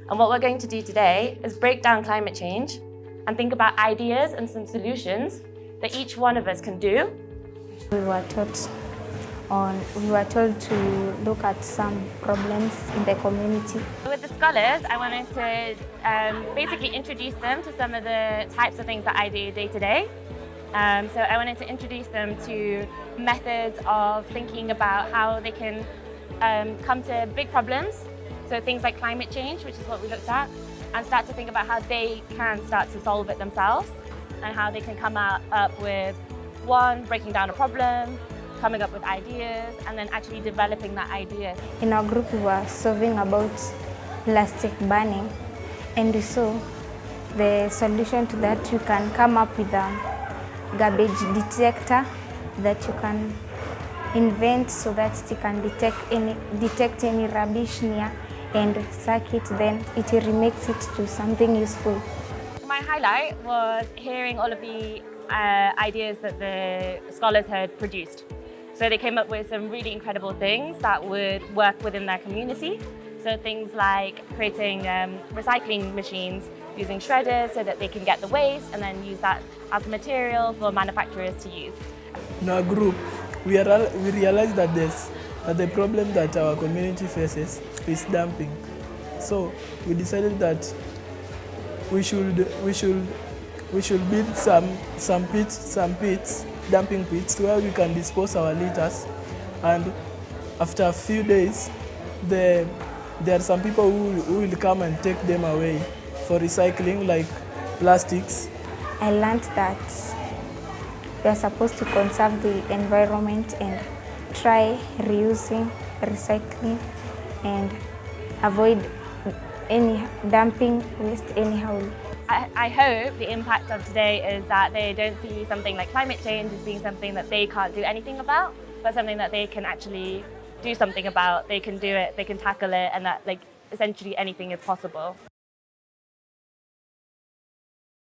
And what we're going to do today is break down climate change and think about ideas and some solutions that each one of us can do. We were told to look at some problems in the community. With the scholars, I wanted to basically introduce them to some of the types of things that I do day to day. So I wanted to introduce them to methods of thinking about how they can come to big problems. So things like climate change, which is what we looked at, and start to think about how they can start to solve it themselves and how they can come up with, one, breaking down a problem, coming up with ideas, and then actually developing that idea. In our group, we were solving about plastic burning, and we saw the solution to that. You can come up with a garbage detector that you can invent so that it can detect any rubbish near and suck it, then it remakes it to something useful. My highlight was hearing all of the ideas that the scholars had produced. So they came up with some really incredible things that would work within their community. So things like creating recycling machines using shredders so that they can get the waste and then use that as material for manufacturers to use. In our group, we realized that the problem that our community faces is dumping. So we decided that we should build some pits, dumping pits, where we can dispose our litters. And after a few days, there are some people who will come and take them away for recycling, like plastics. I learned that we are supposed to conserve the environment and try reusing, recycling, and avoid any dumping waste anyhow. I hope the impact of today is that they don't see something like climate change as being something that they can't do anything about, but something that they can actually do something about. They can do it, they can tackle it, and that essentially anything is possible.